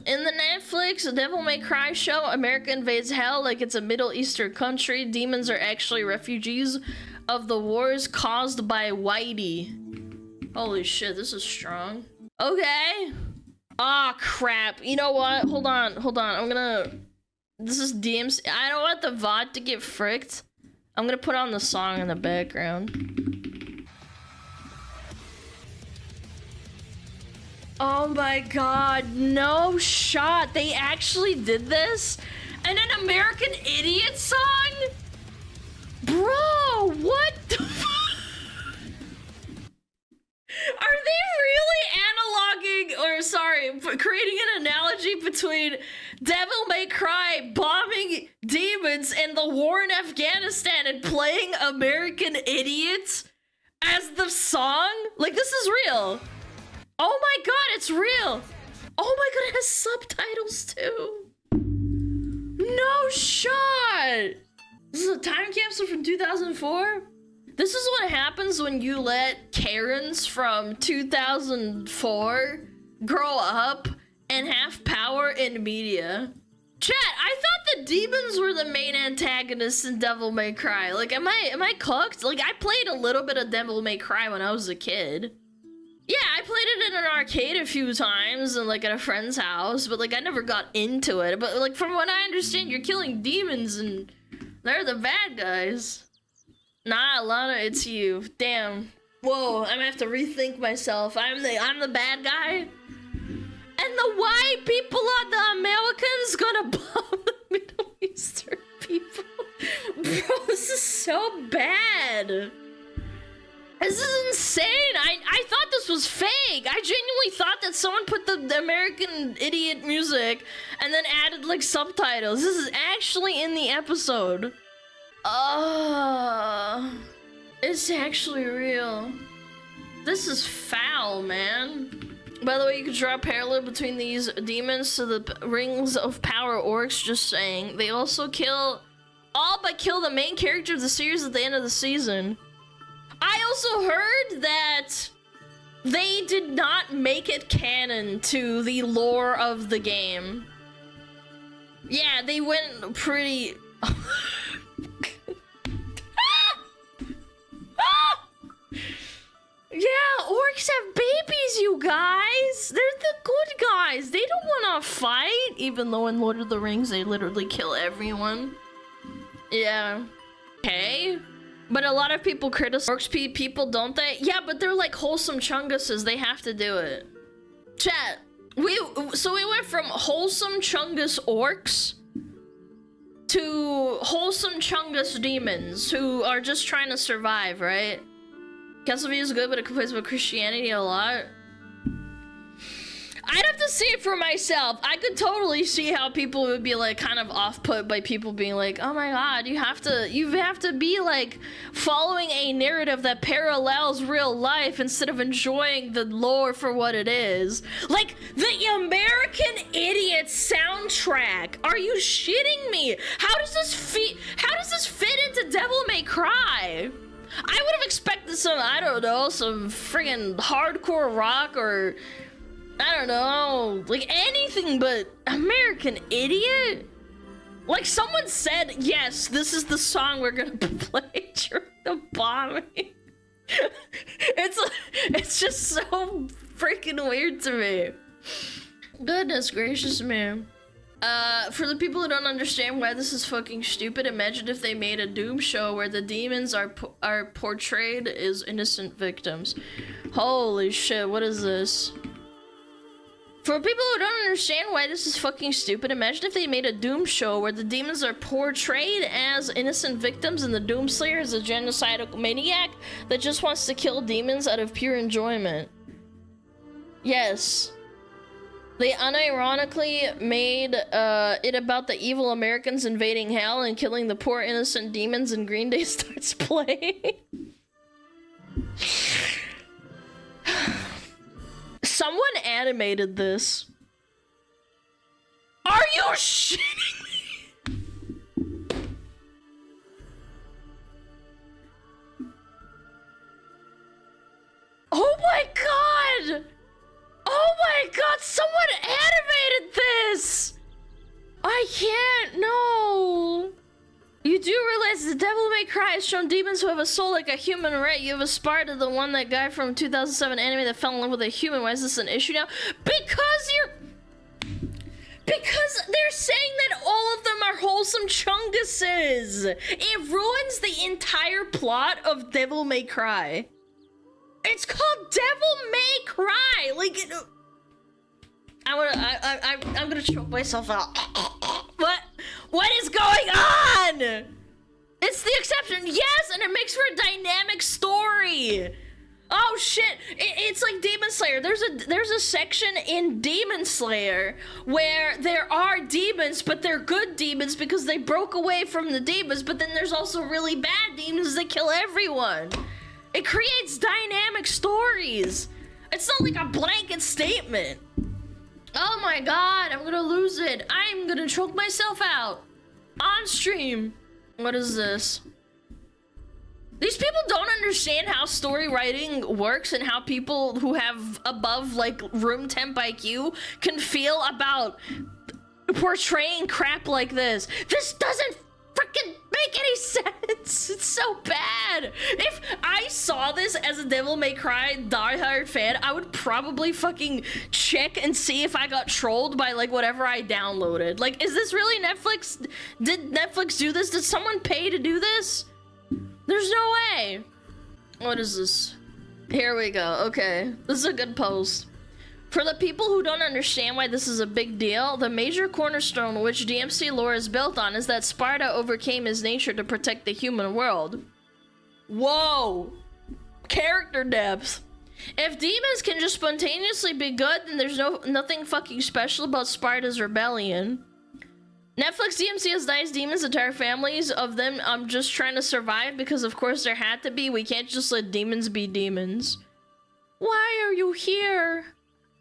In the Netflix Devil May Cry show, America invades hell like it's a Middle Eastern country. Demons are actually refugees of the wars caused by Whitey. Holy shit, this is strong. Okay. Ah, crap. You know what? Hold on. I'm gonna... This is DMC. I don't want the VOD to get fricked. I'm gonna put on the song in the background. Oh my god, no shot. They actually did this? And an American Idiot song? Bro, what the fuck? Are they really analoging, or sorry, creating an analogy between Devil May Cry bombing demons and the war in Afghanistan and playing American Idiots as the song? Like, this is real. Oh my god, it's real. Oh my god, it has subtitles too. No shot. This is a time capsule from 2004? This is what happens when you let Karens from 2004 grow up and have power in media. Chat, I thought the demons were the main antagonists in Devil May Cry. Like, am I cooked? Like, I played a little bit of Devil May Cry when I was a kid. Yeah, I played it in an arcade a few times and like at a friend's house, but like I never got into it. But like from what I understand, you're killing demons and they're the bad guys. Nah, Lana, it's you. Damn. Whoa, I'm gonna have to rethink myself. I'm the bad guy? And the white people are the Americans gonna bomb the Middle Eastern people? Bro, this is so bad. This is insane. I thought this was fake. I genuinely thought that someone put the American Idiot music and then added like subtitles. This is actually in the episode. It's actually real. This is foul, man. By the way, you could draw a parallel between these demons to the Rings of Power orcs, just saying. They also all but kill the main character of the series at the end of the season. I also heard that they did not make it canon to the lore of the game. Yeah, they went pretty... Yeah, orcs have babies, you guys. They're the good guys. They don't want to fight, even though in Lord of the Rings they literally kill everyone. Yeah. Okay. But a lot of people criticize orcs people, don't they? Yeah, but they're like wholesome chunguses. They have to do it. Chat. So we went from wholesome chungus orcs to wholesome chungus demons who are just trying to survive, right? Castlevania is good, but it complains about Christianity a lot. I'd have to see it for myself. I could totally see how people would be like kind of off-put by people being like, oh my god, you have to be like following a narrative that parallels real life instead of enjoying the lore for what it is. Like the American Idiot soundtrack. Are you shitting me? How does this fit into Devil May Cry? I would have expected some, I don't know, some friggin' hardcore rock or I don't know, like anything but American Idiot? Like someone said, yes, this is the song we're gonna play during the bombing. It's just so freaking weird to me. Goodness gracious, man. For the people who don't understand why this is fucking stupid, imagine if they made a Doom show where the demons are portrayed as innocent victims. Holy shit, what is this? For people who don't understand why this is fucking stupid, imagine if they made a Doom show where the demons are portrayed as innocent victims and the Doomslayer is a genocidal maniac that just wants to kill demons out of pure enjoyment. Yes. They unironically made it about the evil Americans invading hell and killing the poor innocent demons, and Green Day starts playing. Someone animated this. Are you shitting me? Cry has shown demons who have a soul like a human, right? You have aspired to the one, that guy from 2007 anime that fell in love with a human. Why is this an issue now? Because they're saying that all of them are wholesome chunguses. It ruins the entire plot of Devil May Cry. It's called Devil May Cry. Like, I'm gonna choke myself out. What is going on? It's the exception, yes, and it makes for a dynamic story. Oh shit! It's like Demon Slayer. There's a section in Demon Slayer where there are demons, but they're good demons because they broke away from the demons. But then there's also really bad demons that kill everyone. It creates dynamic stories. It's not like a blanket statement. Oh my god, I'm gonna lose it. I'm gonna choke myself out on stream. What is this? These people don't understand how story writing works and how people who have above like room temp IQ can feel about portraying crap like this. This doesn't freaking make any sense. It's so bad. If I saw this as a Devil May Cry diehard fan, I would probably fucking check and see if I got trolled by like whatever I downloaded. Like, is this really Netflix? Did Netflix do this? Did someone pay to do this? There's no way. What is this? Here we go. Okay, this is a good post. For the people who don't understand why this is a big deal, the major cornerstone which DMC lore is built on is that Sparta overcame his nature to protect the human world. Whoa! Character depth. If demons can just spontaneously be good, then there's nothing fucking special about Sparta's rebellion. Netflix DMC has nice demons, entire families of them. I'm just trying to survive because of course there had to be. We can't just let demons be demons. Why are you here?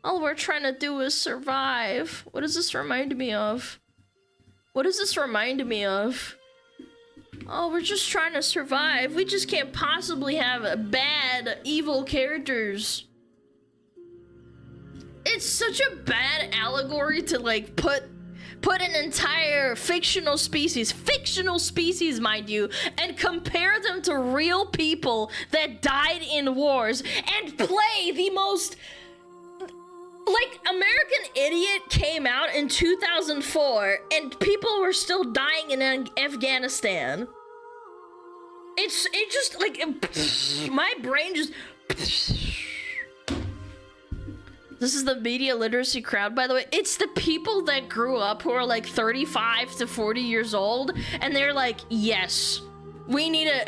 All we're trying to do is survive. What does this remind me of? What does this remind me of? Oh, we're just trying to survive. We just can't possibly have bad, evil characters. It's such a bad allegory to like put an entire fictional species, mind you, and compare them to real people that died in wars and play the most... Like, American Idiot came out in 2004 and people were still dying in Afghanistan. It just, like, my brain just... This is the media literacy crowd, by the way. It's the people that grew up who are like 35 to 40 years old, and they're like, yes, we need a...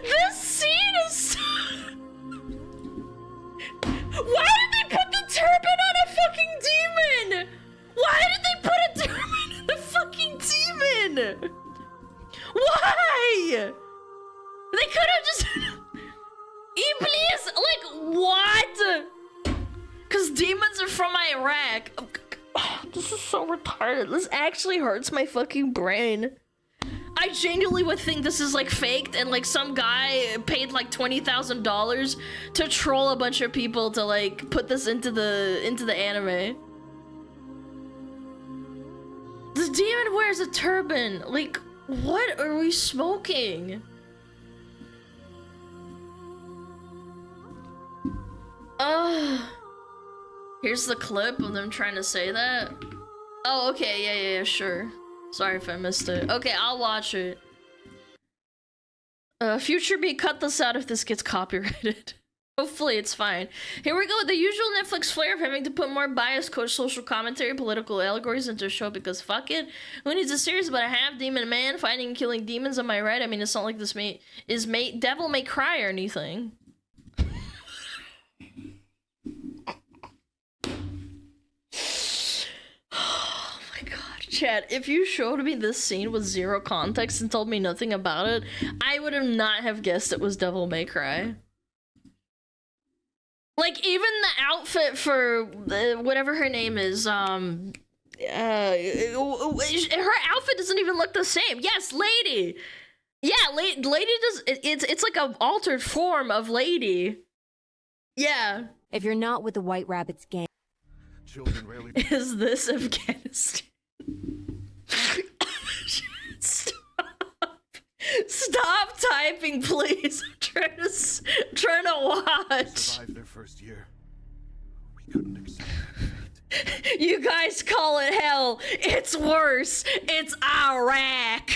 This scene is so... Why did they put the turban on a fucking demon? Why did they put a turban on a fucking demon? Why? They could have just... Iblis, like, what? Because demons are from Iraq. This is so retarded. This actually hurts my fucking brain. I genuinely would think this is like faked and like some guy paid like $20,000 to troll a bunch of people to like put this into the anime. The demon wears a turban. Like, what are we smoking? Here's the clip of them trying to say that. Oh, okay, yeah, sure. Sorry if I missed it. Okay, I'll watch it. Future me, cut this out if this gets copyrighted. Hopefully it's fine. Here we go with the usual Netflix flair of having to put more bias, coach, social commentary, political allegories into a show because fuck it. Who needs a series about a half-demon man fighting and killing demons, am I right? I mean, it's not like this Devil May Cry or anything. Chat, if you showed me this scene with zero context and told me nothing about it, I would have not have guessed it was Devil May Cry. Like, even the outfit for whatever her name is, her outfit doesn't even look the same. Yes, Lady! Yeah, Lady does, it's like an altered form of Lady. Yeah. If you're not with the White Rabbits gang... Children rarely... Is this Afghanistan? Stop. Stop typing, please. I'm trying to watch. Survived their first year. We couldn't accept it. You guys call it hell. It's worse. It's Iraq.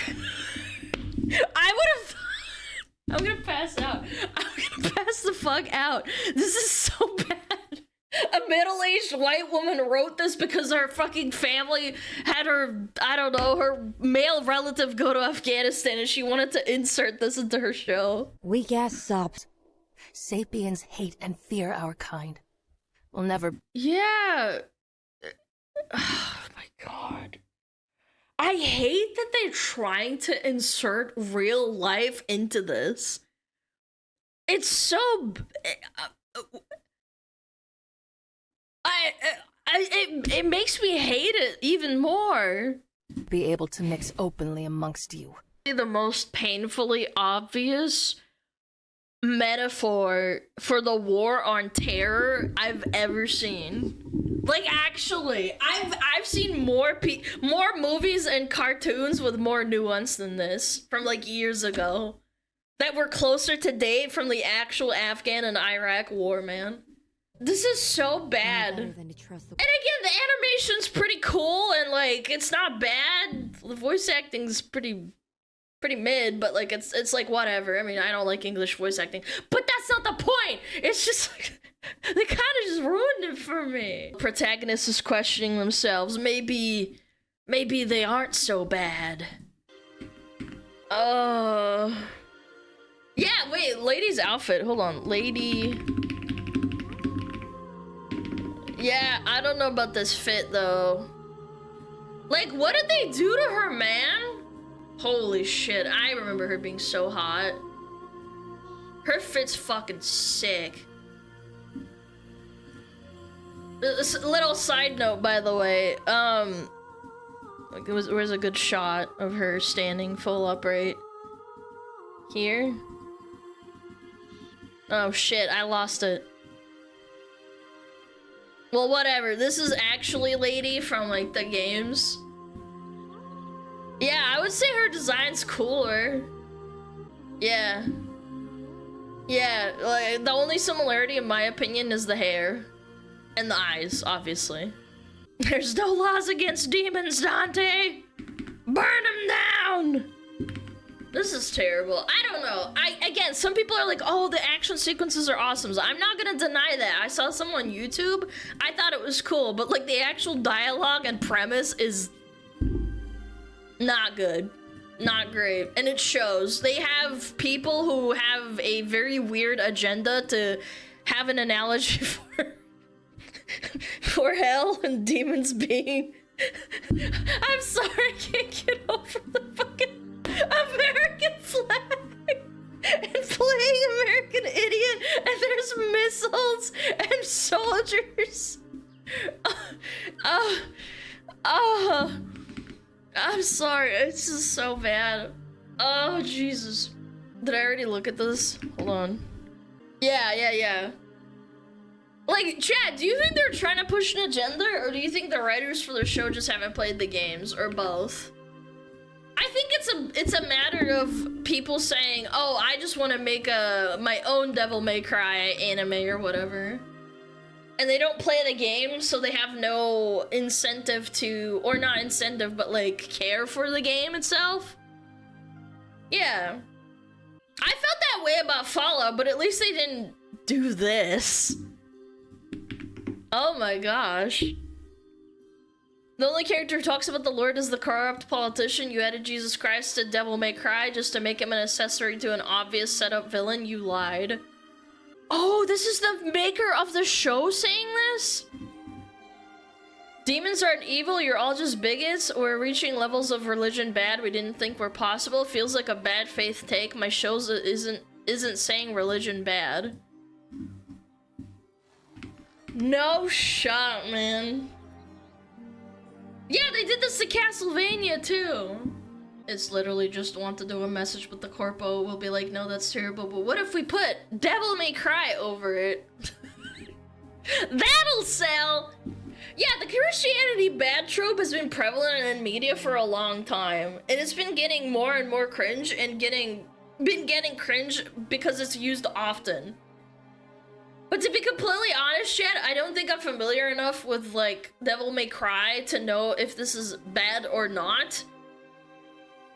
I'm gonna pass out. I'm gonna pass the fuck out. This is so bad. A middle-aged white woman wrote this because her fucking family had her, I don't know, her male relative go to Afghanistan and she wanted to insert this into her show. Weak ass sobs. Sapiens hate and fear our kind. We'll never... Yeah. Oh my god. I hate that they're trying to insert real life into this. It's so... It makes me hate it even more. be able to mix openly amongst you. The most painfully obvious metaphor for the war on terror I've ever seen. Like, actually, I've seen more movies and cartoons with more nuance than this from like years ago that were closer to date from the actual Afghan and Iraq war, man. This is so bad. And again, the animation's pretty cool and like it's not bad. The voice acting's pretty mid, but like it's like whatever. I mean, I don't like English voice acting, but that's not the point. It's just like they kind of just ruined it for me. Protagonist is questioning themselves. Maybe they aren't so bad. Yeah, wait, lady's outfit. Hold on, lady. Yeah, I don't know about this fit though. Like, what did they do to her, man? Holy shit, I remember her being so hot. Her fit's fucking sick. This little side note, by the way, like where's a good shot of her standing full upright? Here? Oh shit, I lost it. Well, whatever. This is actually Lady from, like, the games. Yeah, I would say her design's cooler. Yeah. Yeah, like, the only similarity, in my opinion, is the hair. And the eyes, obviously. There's no laws against demons, Dante! Burn them down! This is terrible. I don't know. Again, some people are like, oh, the action sequences are awesome. So I'm not gonna deny that. I saw some on YouTube. I thought it was cool, but like the actual dialogue and premise is not good. Not great. And it shows. They have people who have a very weird agenda to have an analogy for hell and demons being... I'm sorry, I can't get over the fucking American flag and playing American Idiot, and there's missiles and soldiers. I'm sorry, it's just so bad. Oh, Jesus. Did I already look at this? Hold on. Yeah. Like, Chad, do you think they're trying to push an agenda, or do you think the writers for the show just haven't played the games, or both? I think it's a matter of people saying, oh, I just want to make my own Devil May Cry anime or whatever. And they don't play the game, so they have no incentive to, or not incentive, but like care for the game itself. Yeah. I felt that way about Fallout, but at least they didn't do this. Oh my gosh. The only character who talks about the Lord is the corrupt politician. You added Jesus Christ to Devil May Cry just to make him an accessory to an obvious setup villain. You lied. Oh, this is the maker of the show saying this? Demons aren't evil, you're all just bigots. We're reaching levels of religion bad we didn't think were possible. Feels like a bad faith take. My show isn't saying religion bad. No shot, man. Yeah, they did this to Castlevania too. It's literally just want to do a message, but the corpo will be like, no, that's terrible. But what if we put Devil May Cry over it? That'll sell! Yeah, the Christianity bad trope has been prevalent in media for a long time. And it's been getting more and more cringe and been getting cringe because it's used often. But to be completely honest, chat, I don't think I'm familiar enough with, like, Devil May Cry to know if this is bad or not.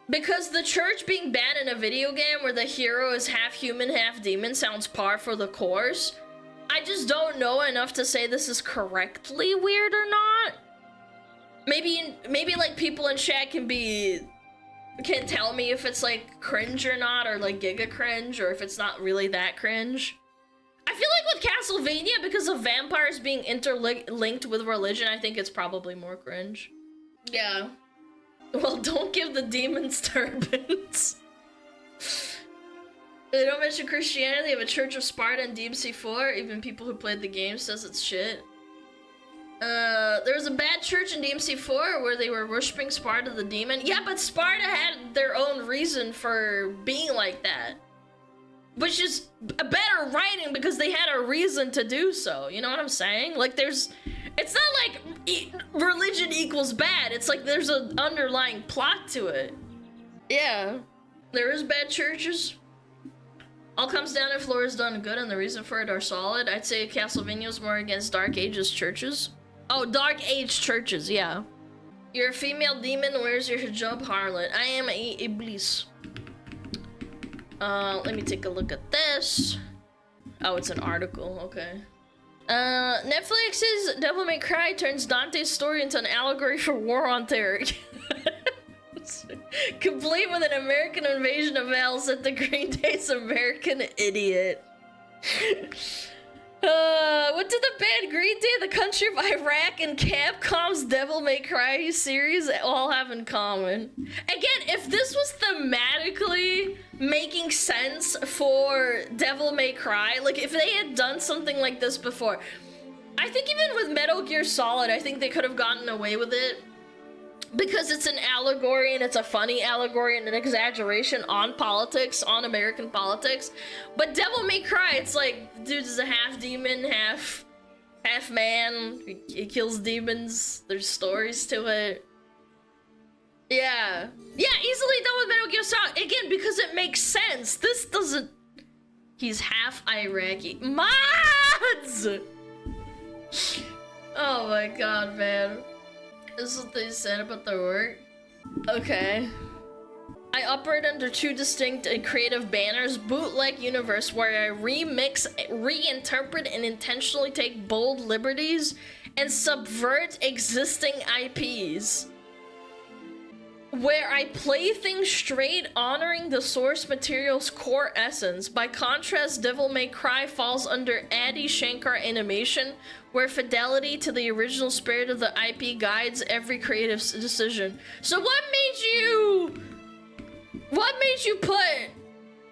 Because the church being bad in a video game where the hero is half human, half demon sounds par for the course. I just don't know enough to say this is correctly weird or not. Maybe like people in chat can tell me if it's like cringe or not, or like giga cringe, or if it's not really that cringe. I feel like with Castlevania, because of vampires being interlinked with religion, I think it's probably more cringe. Yeah. Well, don't give the demons turbans. They don't mention Christianity. They have a Church of Sparta in DMC 4. Even people who played the game says it's shit. There was a bad church in DMC 4 where they were worshipping Sparta the demon. Yeah, but Sparta had their own reason for being like that. Which is a better writing because they had a reason to do so. You know what I'm saying? Like, it's not like religion equals bad. It's like there's an underlying plot to it. Yeah, there is bad churches. All comes down if lore is done good and the reason for it are solid. I'd say Castlevania's more against Dark Ages churches. Oh, Dark Age churches, yeah. You're a female demon, where's your hijab, harlot? I am a Iblis. Let me take a look at this. Oh, it's an article, okay. Netflix's Devil May Cry turns Dante's story into an allegory for war on terror. Complete with an American invasion of hell, set to Green Day's American Idiot. What did the band Green Day, the country of Iraq, and Capcom's Devil May Cry series all have in common? Again, if this was thematically making sense for Devil May Cry, like if they had done something like this before, I think even with Metal Gear Solid, I think they could have gotten away with it. Because it's an allegory, and it's a funny allegory and an exaggeration on politics, on American politics. But Devil May Cry, it's like, dude is a half demon, half man. He kills demons. There's stories to it. Yeah. Yeah, easily done with Metal Gear Solid. Again, because it makes sense. This doesn't... He's half Iraqi. Mods! Oh my god, man. This is what they said about their work. Okay. I operate under two distinct and creative banners: bootleg universe, where I remix, reinterpret, and intentionally take bold liberties and subvert existing IPs, where I play things straight, honoring the source material's core essence. By contrast, Devil May Cry falls under Adi Shankar animation, where fidelity to the original spirit of the IP guides every creative decision. So what made you put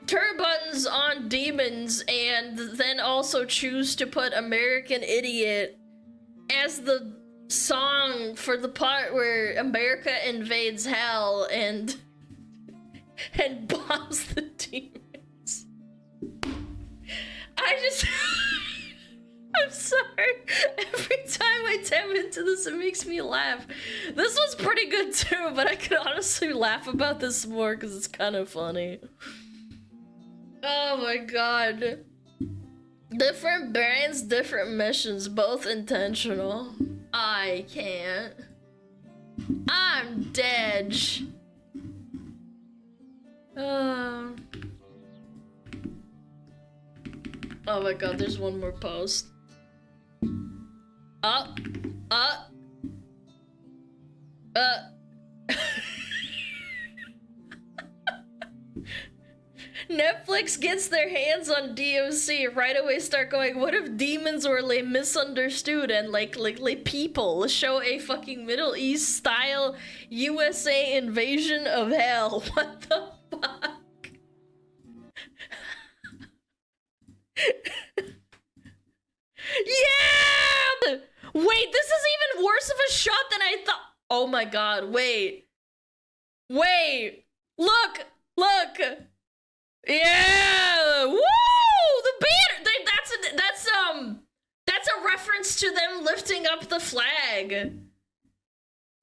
turbans on demons and then also choose to put American Idiot as the song for the part where America invades hell and bombs the demons? I'm sorry. Every time I tap into this, it makes me laugh. This one's pretty good too, but I could honestly laugh about this more because it's kind of funny. Oh my god. Different brands, different missions, both intentional. I can't. I'm dead. Oh my god, there's one more post. Netflix gets their hands on DMC, right away start going, what if demons were like misunderstood and like people? Let's show a fucking Middle East style USA invasion of hell. What the fuck? Yeah! Wait, this is even worse of a shot than I thought. Oh my god, wait. Look! Yeah! Woo! The banner! That's a reference to them lifting lifting up the flag.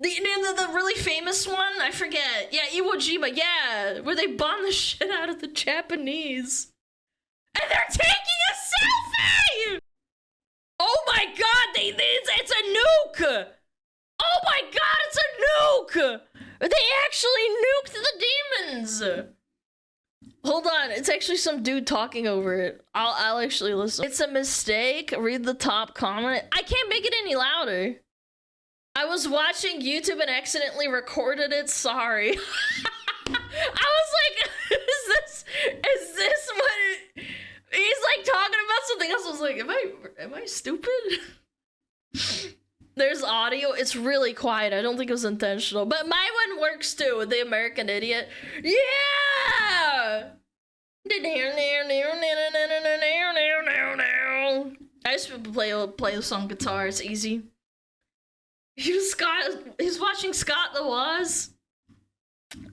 The really famous one? I forget. Yeah, Iwo Jima, yeah. Where they bomb the shit out of the Japanese. And they're taking a selfie! Oh my god, it's a nuke! Oh my god, it's a nuke! They actually nuked the demons! Hold on, it's actually some dude talking over it. I'll actually listen. It's a mistake. Read the top comment. I can't make it any louder. I was watching YouTube and accidentally recorded it. Sorry. I was like, is this what he's like talking about something else? I was like, am I stupid? There's audio. It's really quiet. I don't think it was intentional, but my one works too with the American Idiot. Yeah. I used to play this on guitar. It's easy. He's watching Scott the Woz.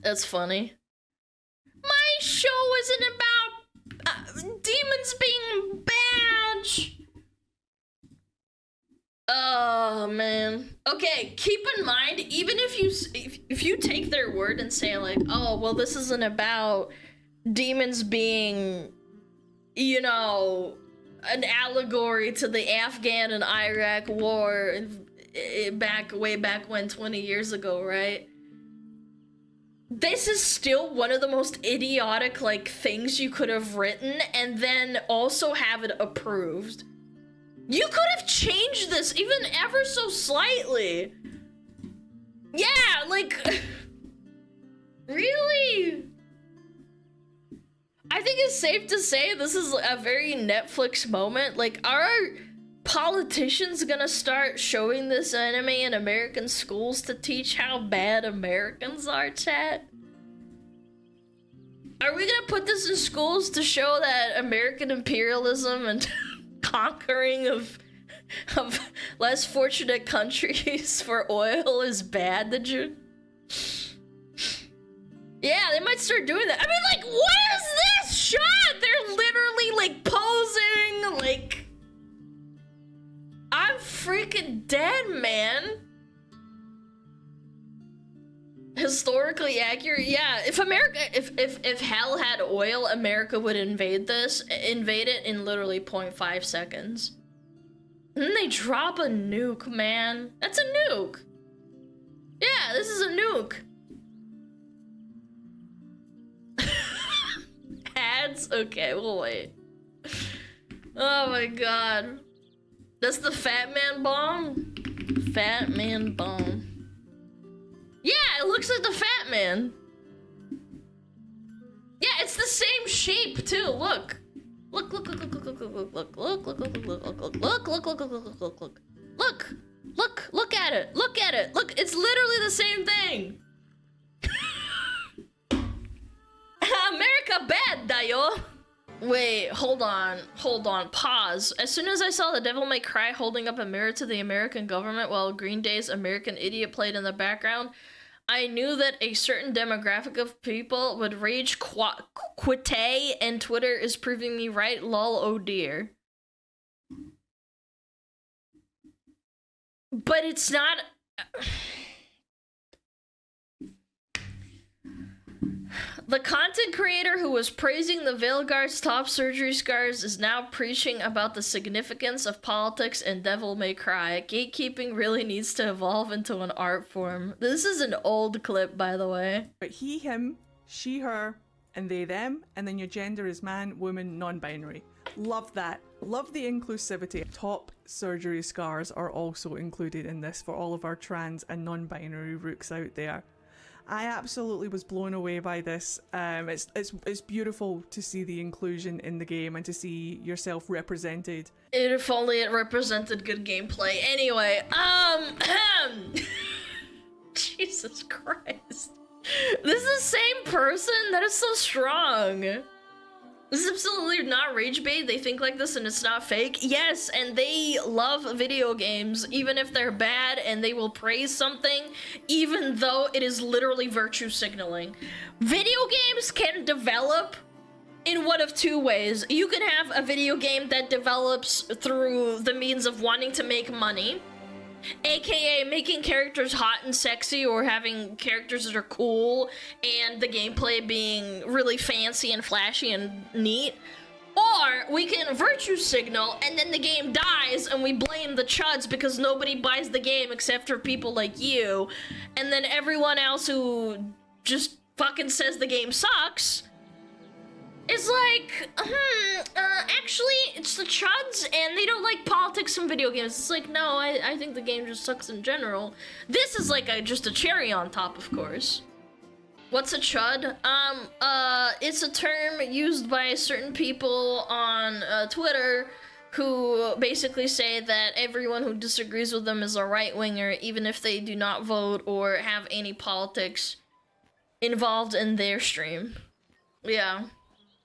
That's funny. My show isn't about demons being bad. Oh man. Okay, keep in mind, even if you take their word and say like, oh well, this isn't about demons being, you know, an allegory to the Afghan and Iraq war way back when 20 years ago, right? This is still one of the most idiotic like things you could have written and then also have it approved. You could have changed this even ever so slightly. Yeah, like really? I think it's safe to say this is a very Netflix moment. Like, are politicians gonna start showing this anime in American schools to teach how bad Americans are, chat? Are we gonna put this in schools to show that American imperialism and conquering of less fortunate countries for oil is bad? Did you? Yeah, they might start doing that. I mean, like, what is this shot? They're literally like posing, like, I'm freaking dead, man. Historically accurate, yeah. If America, if hell had oil, America would invade it in literally 0.5 seconds. And then they drop a nuke, man. That's a nuke. Yeah, this is a nuke. Ads? Okay, we'll wait. Oh my god. That's the Fat Man bomb? Fat Man bomb. Yeah, it looks like the Fat Man. Yeah, it's the same shape too. Look. Look, look, look, look, look, look, look, look, look, look, look, look, look, look, look, look, look, look, look, look. Look at it. Look at it. Look, it's literally the same thing. America bad, dayo. Wait, hold on, pause. As soon as I saw the Devil May Cry holding up a mirror to the American government while Green Day's American Idiot played in the background, I knew that a certain demographic of people would rage quite, and Twitter is proving me right, lol, oh dear. But it's not... The content creator who was praising the Veilguard's top surgery scars is now preaching about the significance of politics and Devil May Cry. Gatekeeping really needs to evolve into an art form. This is an old clip, by the way. But he, him, she, her, and they, them, and then your gender is man, woman, non-binary. Love that. Love the inclusivity. Top surgery scars are also included in this for all of our trans and non-binary rooks out there. I absolutely was blown away by this. It's beautiful to see the inclusion in the game and to see yourself represented. If only it represented good gameplay. Anyway, Jesus Christ. This is the same person? That is so strong. This is absolutely not rage bait. They think like this and it's not fake. Yes, and they love video games, even if they're bad, and they will praise something, even though it is literally virtue signaling. Video games can develop in one of two ways. You can have a video game that develops through the means of wanting to make money, AKA making characters hot and sexy, or having characters that are cool and the gameplay being really fancy and flashy and neat. Or we can virtue signal and then the game dies and we blame the chuds because nobody buys the game except for people like you. And then everyone else who just fucking says the game sucks is like, actually, it's the chuds and they don't like politics in video games. It's like, no, I think the game just sucks in general. This is like just a cherry on top, of course. What's a chud? It's a term used by certain people on Twitter who basically say that everyone who disagrees with them is a right-winger, even if they do not vote or have any politics involved in their stream. Yeah.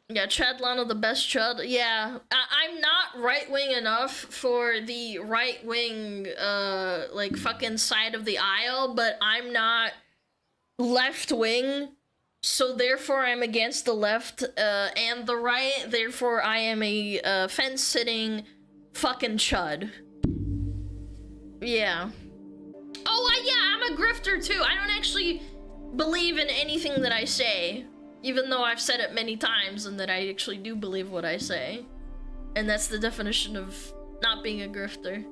Yeah, Chad Lana, the best chud. Yeah, I'm not right-wing enough for the right-wing, like, fucking side of the aisle, but I'm not left-wing, so therefore I'm against the left, and the right, therefore I am a, fence-sitting fucking chud. Yeah. Oh, yeah, I'm a grifter, too. I don't actually believe in anything that I say. Even though I've said it many times and that I actually do believe what I say. And that's the definition of not being a grifter.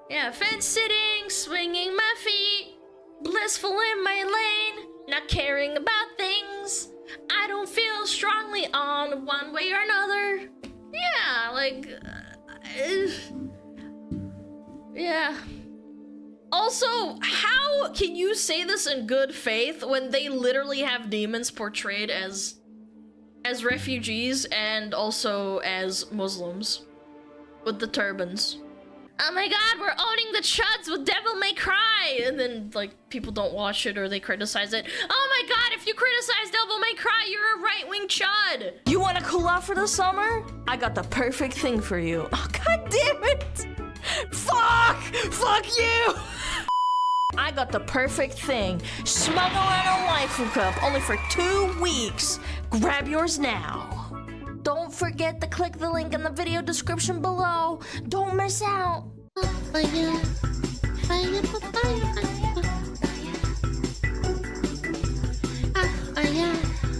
Yeah, fence sitting, swinging my feet, blissful in my lane, not caring about things. I don't feel strongly on one way or another. Yeah, like, yeah. Also, how can you say this in good faith when they literally have demons portrayed as refugees and also as Muslims with the turbans? Oh my god, we're owning the chuds with Devil May Cry! And then, like, people don't watch it or they criticize it. Oh my god, if you criticize Devil May Cry, you're a right-wing chud! You wanna cool off for the summer? I got the perfect thing for you. Oh, god damn it! Fuck! Fuck you! I got the perfect thing. Smuggle in a waifu cup, only for 2 weeks. Grab yours now. Don't forget to click the link in the video description below. Don't miss out.